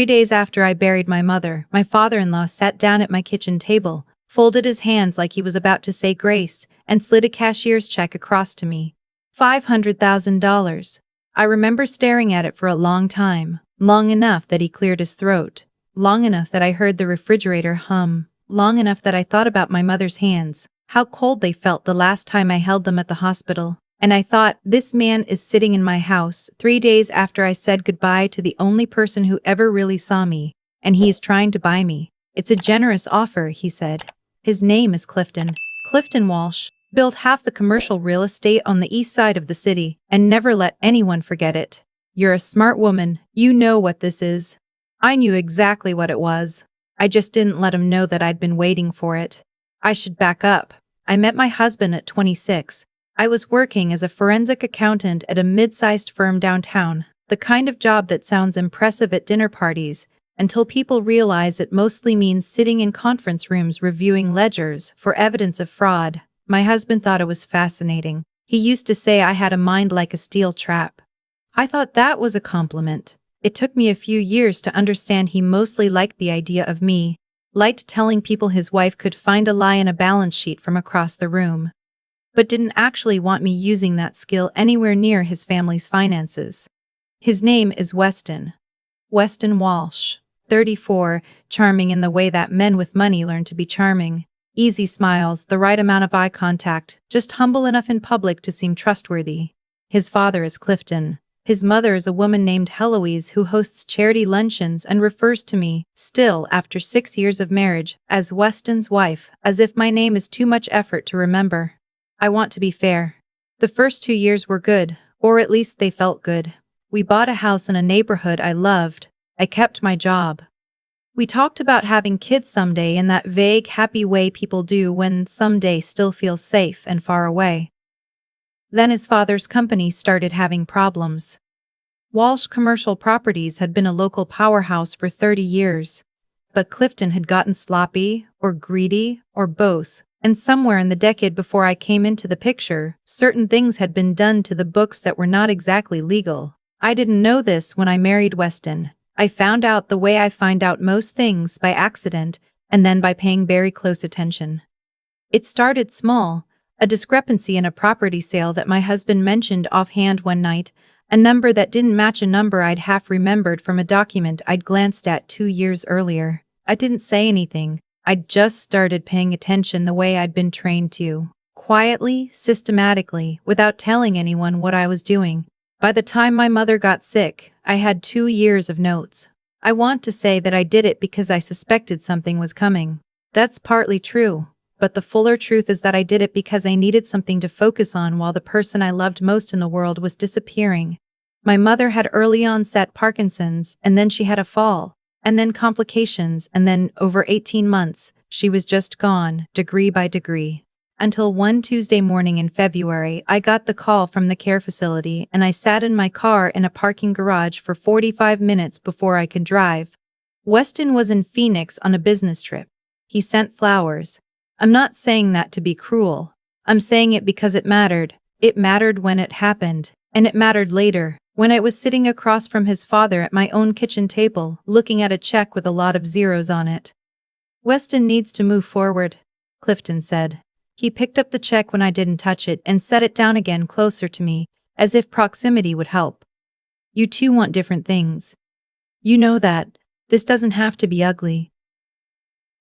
3 days after I buried my mother, my father-in-law sat down at my kitchen table, folded his hands like he was about to say grace, and slid a cashier's check across to me. $500,000. I remember staring at it for a long time, long enough that he cleared his throat, long enough that I heard the refrigerator hum, long enough that I thought about my mother's hands, how cold they felt the last time I held them at the hospital. And I thought, this man is sitting in my house 3 days after I said goodbye to the only person who ever really saw me, and he is trying to buy me. It's a generous offer, he said. His name is Clifton. Clifton Walsh. Built half the commercial real estate on the east side of the city, and never let anyone forget it. You're a smart woman, you know what this is. I knew exactly what it was. I just didn't let him know that I'd been waiting for it. I should back up. I met my husband at 26. I was working as a forensic accountant at a mid-sized firm downtown, the kind of job that sounds impressive at dinner parties, until people realize it mostly means sitting in conference rooms reviewing ledgers for evidence of fraud. My husband thought it was fascinating. He used to say I had a mind like a steel trap. I thought that was a compliment. It took me a few years to understand he mostly liked the idea of me, liked telling people his wife could find a lie in a balance sheet from across the room, but didn't actually want me using that skill anywhere near his family's finances. His name is Weston. Weston Walsh. 34, charming in the way that men with money learn to be charming. Easy smiles, the right amount of eye contact, just humble enough in public to seem trustworthy. His father is Clifton. His mother is a woman named Heloise who hosts charity luncheons and refers to me, still after 6 years of marriage, as Weston's wife, as if my name is too much effort to remember. I want to be fair. The first 2 years were good, or at least they felt good. We bought a house in a neighborhood I loved. I kept my job. We talked about having kids someday in that vague, happy way people do when someday still feels safe and far away. Then his father's company started having problems. Walsh Commercial Properties had been a local powerhouse for 30 years. But Clifton had gotten sloppy, or greedy, or both, and somewhere in the decade before I came into the picture, certain things had been done to the books that were not exactly legal. I didn't know this when I married Weston. I found out the way I find out most things, by accident, and then by paying very close attention. It started small, a discrepancy in a property sale that my husband mentioned offhand one night, a number that didn't match a number I'd half remembered from a document I'd glanced at 2 years earlier. I didn't say anything. I'd just started paying attention the way I'd been trained to, quietly, systematically, without telling anyone what I was doing. By the time my mother got sick, I had 2 years of notes. I want to say that I did it because I suspected something was coming. That's partly true, but the fuller truth is that I did it because I needed something to focus on while the person I loved most in the world was disappearing. My mother had early onset Parkinson's, and then she had a fall, and then complications, and then, over 18 months, she was just gone, degree by degree. Until one Tuesday morning in February, I got the call from the care facility and I sat in my car in a parking garage for 45 minutes before I could drive. Weston was in Phoenix on a business trip. He sent flowers. I'm not saying that to be cruel. I'm saying it because it mattered. It mattered when it happened, and it mattered later, when I was sitting across from his father at my own kitchen table, looking at a check with a lot of zeros on it. Weston needs to move forward, Clifton said. He picked up the check when I didn't touch it and set it down again closer to me, as if proximity would help. You two want different things. You know that. This doesn't have to be ugly.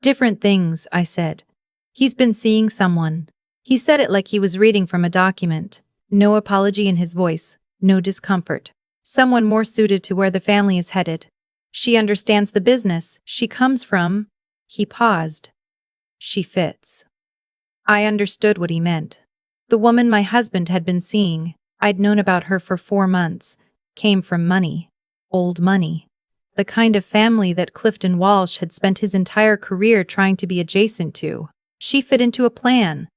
Different things, I said. He's been seeing someone. He said it like he was reading from a document. No apology in his voice, no discomfort. Someone more suited to where the family is headed. She understands the business she comes from. He paused. She fits. I understood what he meant. The woman my husband had been seeing, I'd known about her for 4 months, came from money. Old money. The kind of family that Clifton Walsh had spent his entire career trying to be adjacent to. She fit into a plan.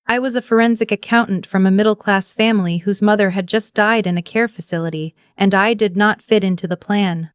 I was a forensic accountant from a middle-class family whose mother had just died in a care facility, and I did not fit into the plan.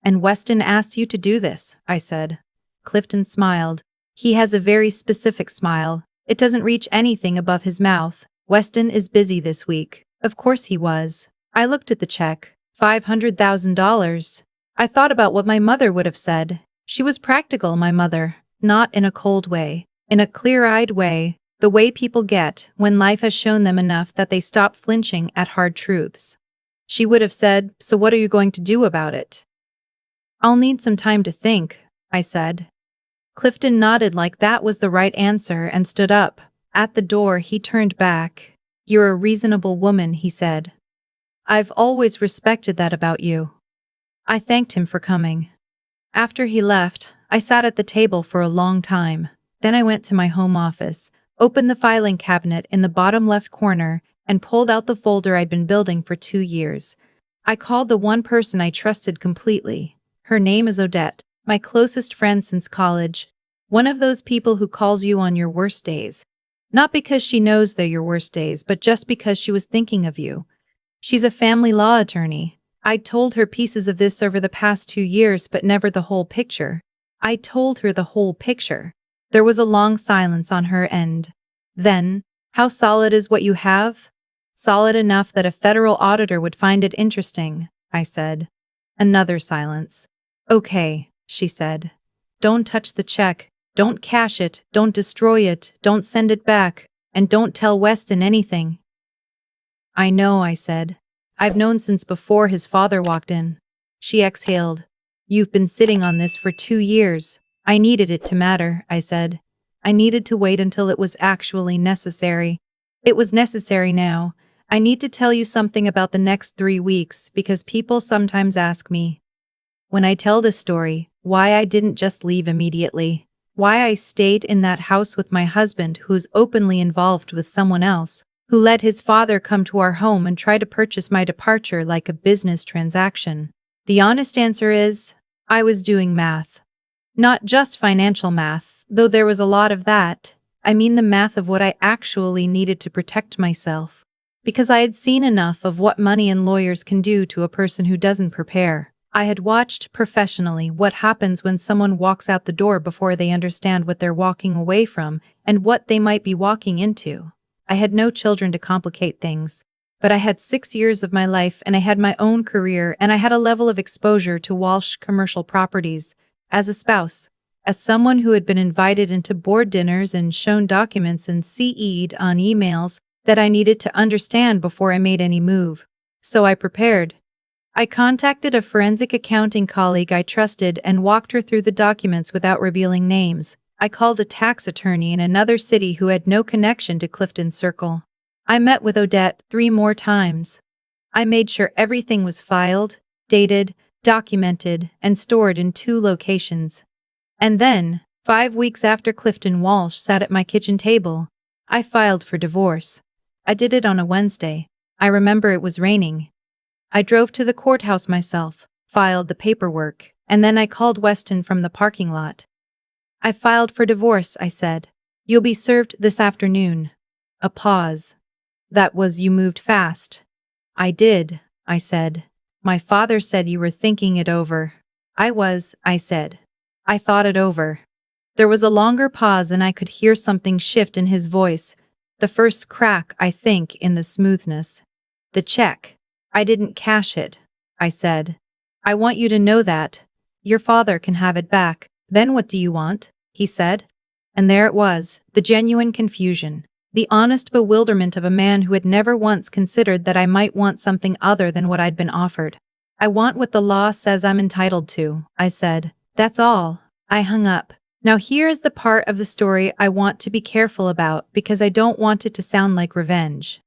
And Weston asked you to do this, I said. Clifton smiled. He has a very specific smile. It doesn't reach anything above his mouth. Weston is busy this week. Of course he was. I looked at the check. $500,000. I thought about what my mother would have said. She was practical, my mother, not in a cold way, in a clear-eyed way, the way people get when life has shown them enough that they stop flinching at hard truths. She would have said, "So what are you going to do about it?" "I'll need some time to think," I said. Clifton nodded like that was the right answer and stood up. At the door he turned back. "You're a reasonable woman," he said. "I've always respected that about you." I thanked him for coming. After he left, I sat at the table for a long time. Then I went to my home office, opened the filing cabinet in the bottom left corner, and pulled out the folder I'd been building for 2 years. I called the one person I trusted completely. Her name is Odette, my closest friend since college. One of those people who calls you on your worst days. Not because she knows they're your worst days, but just because she was thinking of you. She's a family law attorney. I'd told her pieces of this over the past 2 years, but never the whole picture. I told her the whole picture. There was a long silence on her end. Then, "How solid is what you have?" "Solid enough that a federal auditor would find it interesting," I said. Another silence. "Okay," she said. "Don't touch the check, don't cash it, don't destroy it, don't send it back, and don't tell Weston anything." "I know," I said. "I've known since before his father walked in." She exhaled. "You've been sitting on this for 2 years. I needed it to matter," I said. "I needed to wait until it was actually necessary. It was necessary now. I need to tell you something about the next 3 weeks because people sometimes ask me, when I tell this story, why I didn't just leave immediately. Why I stayed in that house with my husband who's openly involved with someone else, who let his father come to our home and try to purchase my departure like a business transaction. The honest answer is, I was doing math. Not just financial math, though there was a lot of that. I mean the math of what I actually needed to protect myself. Because I had seen enough of what money and lawyers can do to a person who doesn't prepare. I had watched professionally what happens when someone walks out the door before they understand what they're walking away from and what they might be walking into. I had no children to complicate things, but I had 6 years of my life and I had my own career and I had a level of exposure to Walsh commercial properties. As a spouse, as someone who had been invited into board dinners and shown documents and CE'd on emails that I needed to understand before I made any move. So I prepared. I contacted a forensic accounting colleague I trusted and walked her through the documents without revealing names. I called a tax attorney in another city who had no connection to Clifton Circle. I met with Odette 3 more times. I made sure everything was filed, dated, documented, and stored in 2 locations. And then, 5 weeks after Clifton Walsh sat at my kitchen table, I filed for divorce. I did it on a Wednesday. I remember it was raining. I drove to the courthouse myself, filed the paperwork, and then I called Weston from the parking lot. "I filed for divorce," I said. "You'll be served this afternoon." A pause. "That was you moved fast." "I did," I said. "My father said you were thinking it over." "I was," I said. "I thought it over." There was a longer pause and I could hear something shift in his voice. The first crack, I think, in the smoothness. "The check. I didn't cash it," I said. "I want you to know that. Your father can have it back." "Then what do you want?" he said. And there it was, the genuine confusion. The honest bewilderment of a man who had never once considered that I might want something other than what I'd been offered. "I want what the law says I'm entitled to," I said. "That's all." I hung up. Now here is the part of the story I want to be careful about because I don't want it to sound like revenge.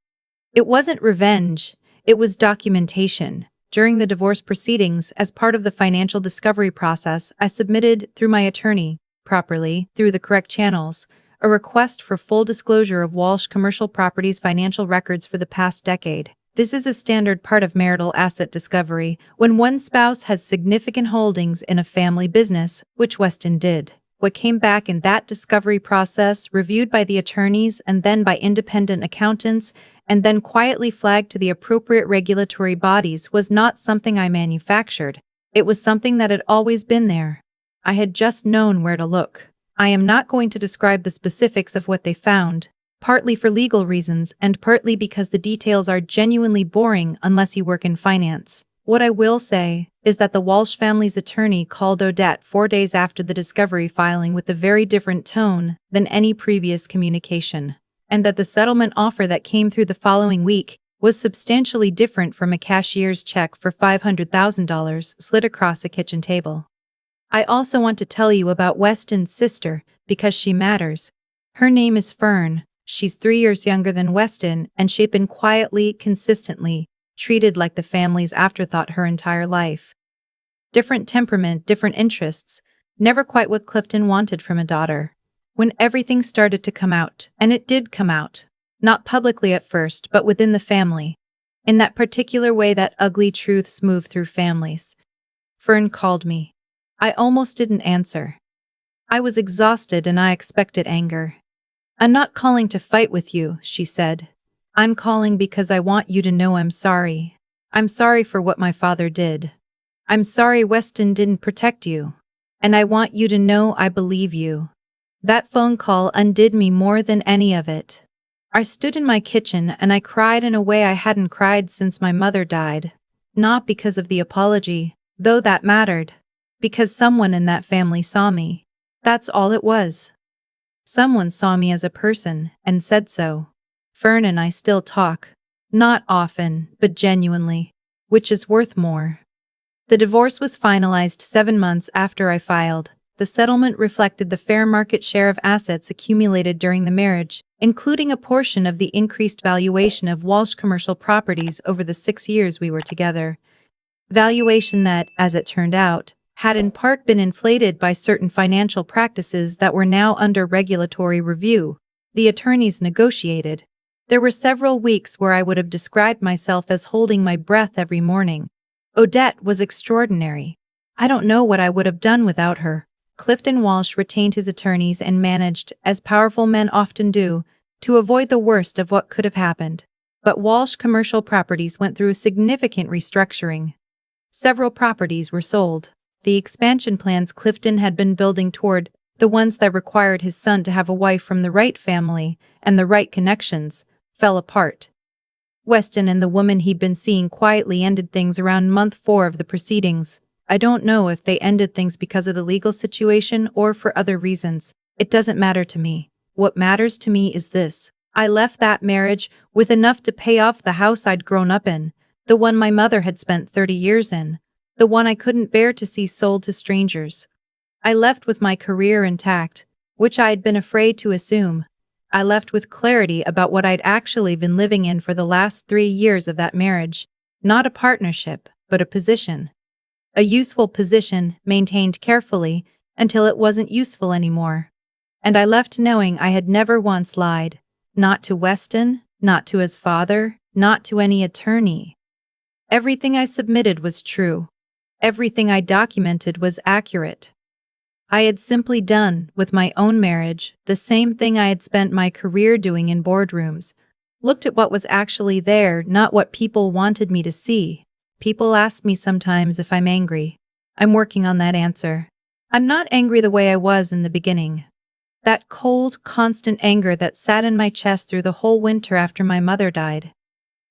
It wasn't revenge, it was documentation. During the divorce proceedings, as part of the financial discovery process, I submitted, through my attorney, properly, through the correct channels, a request for full disclosure of Walsh Commercial Properties financial records for the past decade. This is a standard part of marital asset discovery when one spouse has significant holdings in a family business, which Weston did. What came back in that discovery process, reviewed by the attorneys and then by independent accountants, and then quietly flagged to the appropriate regulatory bodies, was not something I manufactured. It was something that had always been there. I had just known where to look. I am not going to describe the specifics of what they found, partly for legal reasons and partly because the details are genuinely boring unless you work in finance. What I will say, is that the Walsh family's attorney called Odette 4 days after the discovery filing with a very different tone than any previous communication, and that the settlement offer that came through the following week was substantially different from a cashier's check for $500,000 slid across a kitchen table. I also want to tell you about Weston's sister, because she matters. Her name is Fern. She's 3 years younger than Weston, and she'd been quietly, consistently, treated like the family's afterthought her entire life. Different temperament, different interests, never quite what Clifton wanted from a daughter. When everything started to come out, and it did come out, not publicly at first, but within the family, in that particular way that ugly truths move through families, Fern called me. I almost didn't answer. I was exhausted and I expected anger. "I'm not calling to fight with you," she said. "I'm calling because I want you to know I'm sorry. I'm sorry for what my father did. I'm sorry Weston didn't protect you. And I want you to know I believe you." That phone call undid me more than any of it. I stood in my kitchen and I cried in a way I hadn't cried since my mother died. Not because of the apology, though that mattered. Because someone in that family saw me. That's all it was. Someone saw me as a person and said so. Fern and I still talk. Not often, but genuinely. Which is worth more. The divorce was finalized 7 months after I filed. The settlement reflected the fair market share of assets accumulated during the marriage, including a portion of the increased valuation of Walsh commercial properties over the 6 years we were together. Valuation that, as it turned out, had in part been inflated by certain financial practices that were now under regulatory review. The attorneys negotiated. There were several weeks where I would have described myself as holding my breath every morning. Odette was extraordinary. I don't know what I would have done without her. Clifton Walsh retained his attorneys and managed, as powerful men often do, to avoid the worst of what could have happened. But Walsh commercial properties went through significant restructuring. Several properties were sold. The expansion plans Clifton had been building toward, the ones that required his son to have a wife from the right family and the right connections, fell apart. Weston and the woman he'd been seeing quietly ended things around month 4 of the proceedings. I don't know if they ended things because of the legal situation or for other reasons. It doesn't matter to me. What matters to me is this. I left that marriage with enough to pay off the house I'd grown up in, the one my mother had spent 30 years in, the one I couldn't bear to see sold to strangers. I left with my career intact, which I'd been afraid to assume. I left with clarity about what I'd actually been living in for the last 3 years of that marriage. Not a partnership, but a position. A useful position, maintained carefully, until it wasn't useful anymore. And I left knowing I had never once lied. Not to Weston, not to his father, not to any attorney. Everything I submitted was true. Everything I documented was accurate. I had simply done, with my own marriage, the same thing I had spent my career doing in boardrooms. Looked at what was actually there, not what people wanted me to see. People ask me sometimes if I'm angry. I'm working on that answer. I'm not angry the way I was in the beginning. That cold, constant anger that sat in my chest through the whole winter after my mother died.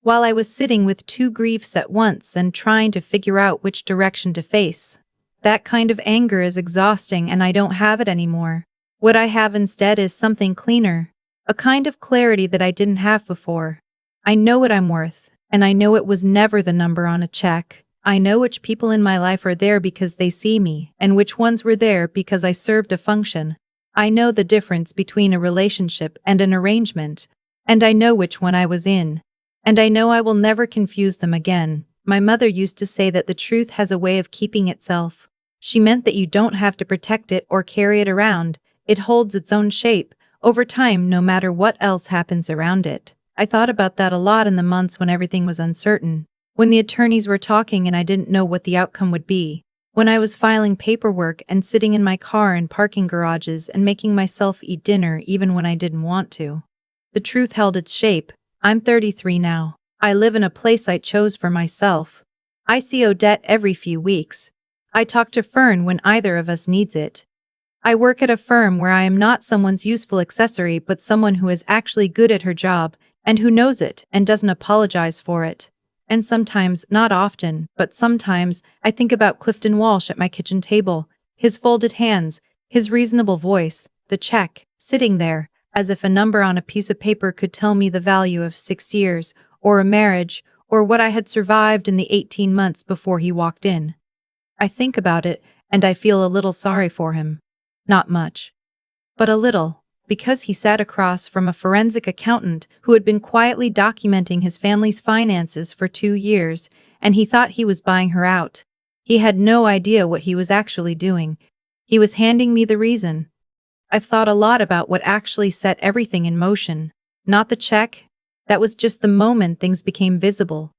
While I was sitting with 2 griefs at once and trying to figure out which direction to face. That kind of anger is exhausting and I don't have it anymore. What I have instead is something cleaner. A kind of clarity that I didn't have before. I know what I'm worth, and I know it was never the number on a check. I know which people in my life are there because they see me, and which ones were there because I served a function. I know the difference between a relationship and an arrangement, and I know which one I was in. And I know I will never confuse them again. My mother used to say that the truth has a way of keeping itself. She meant that you don't have to protect it or carry it around. It holds its own shape, over time, no matter what else happens around it. I thought about that a lot in the months when everything was uncertain. When the attorneys were talking and I didn't know what the outcome would be. When I was filing paperwork and sitting in my car in parking garages and making myself eat dinner even when I didn't want to. The truth held its shape. I'm 33 now. I live in a place I chose for myself. I see Odette every few weeks. I talk to Fern when either of us needs it. I work at a firm where I am not someone's useful accessory but someone who is actually good at her job and who knows it and doesn't apologize for it. And sometimes, not often, but sometimes, I think about Clifton Walsh at my kitchen table, his folded hands, his reasonable voice, the check, sitting there, as if a number on a piece of paper could tell me the value of 6 years, or a marriage, or what I had survived in the 18 months before he walked in. I think about it, and I feel a little sorry for him. Not much. But a little, because he sat across from a forensic accountant who had been quietly documenting his family's finances for 2 years, and he thought he was buying her out. He had no idea what he was actually doing. He was handing me the reason. I've thought a lot about what actually set everything in motion. Not the check. That was just the moment things became visible.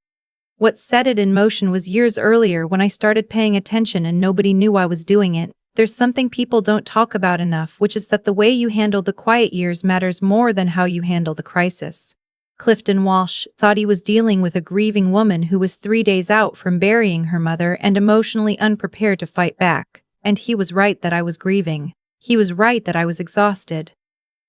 What set it in motion was years earlier when I started paying attention and nobody knew I was doing it. There's something people don't talk about enough, which is that the way you handle the quiet years matters more than how you handle the crisis. Clifton Walsh thought he was dealing with a grieving woman who was 3 days out from burying her mother and emotionally unprepared to fight back. And he was right that I was grieving. He was right that I was exhausted.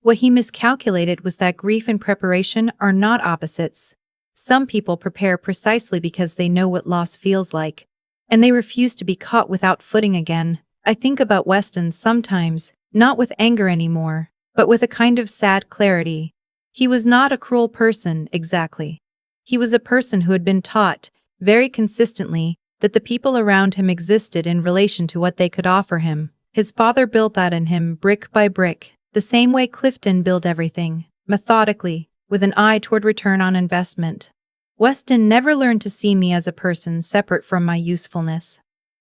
What he miscalculated was that grief and preparation are not opposites. Some people prepare precisely because they know what loss feels like, and they refuse to be caught without footing again. I think about Weston sometimes, not with anger anymore, but with a kind of sad clarity. He was not a cruel person, exactly. He was a person who had been taught, very consistently, that the people around him existed in relation to what they could offer him. His father built that in him brick by brick, the same way Clifton built everything, methodically, with an eye toward return on investment. Weston never learned to see me as a person separate from my usefulness.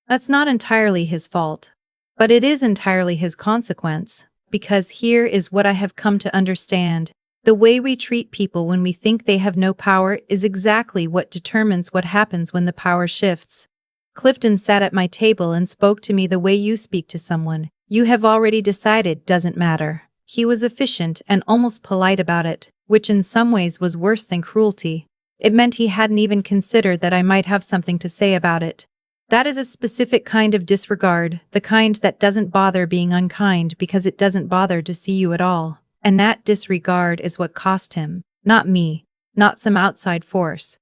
That's not entirely his fault, but it is entirely his consequence, because here is what I have come to understand. The way we treat people when we think they have no power is exactly what determines what happens when the power shifts. Clifton sat at my table and spoke to me the way you speak to someone you have already decided doesn't matter. He was efficient and almost polite about it, which in some ways was worse than cruelty. It meant he hadn't even considered that I might have something to say about it. That is a specific kind of disregard, the kind that doesn't bother being unkind because it doesn't bother to see you at all. And that disregard is what cost him, not me, not some outside force.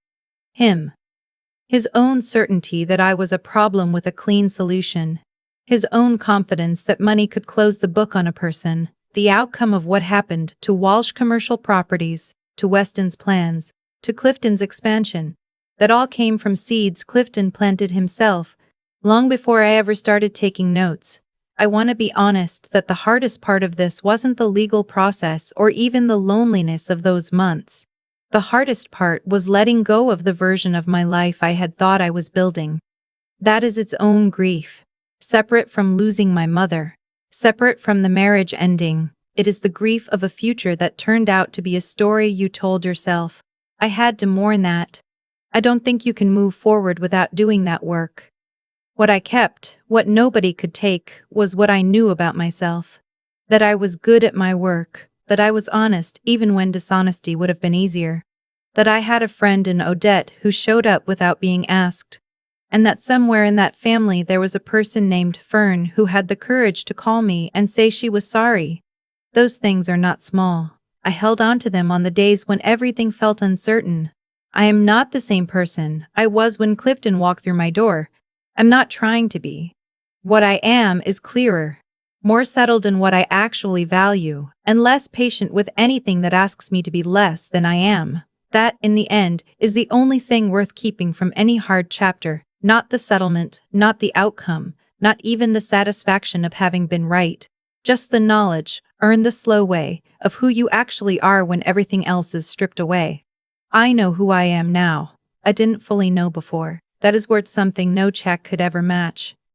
Him. His own certainty that I was a problem with a clean solution. His own confidence that money could close the book on a person. The outcome of what happened to Walsh Commercial Properties, to Weston's plans, to Clifton's expansion. That all came from seeds Clifton planted himself, long before I ever started taking notes. I want to be honest that the hardest part of this wasn't the legal process or even the loneliness of those months. The hardest part was letting go of the version of my life I had thought I was building. That is its own grief. Separate from losing my mother. Separate from the marriage ending. It is the grief of a future that turned out to be a story you told yourself. I had to mourn that. I don't think you can move forward without doing that work. What I kept, what nobody could take, was what I knew about myself. That I was good at my work. That I was honest even when dishonesty would have been easier. That I had a friend in Odette who showed up without being asked. And that somewhere in that family there was a person named Fern who had the courage to call me and say she was sorry. Those things are not small. I held on to them on the days when everything felt uncertain. I am not the same person I was when Clifton walked through my door. I'm not trying to be. What I am is clearer. More settled in what I actually value, and less patient with anything that asks me to be less than I am. That, in the end, is the only thing worth keeping from any hard chapter, not the settlement, not the outcome, not even the satisfaction of having been right. Just the knowledge, earned the slow way, of who you actually are when everything else is stripped away. I know who I am now. I didn't fully know before. That is worth something no check could ever match.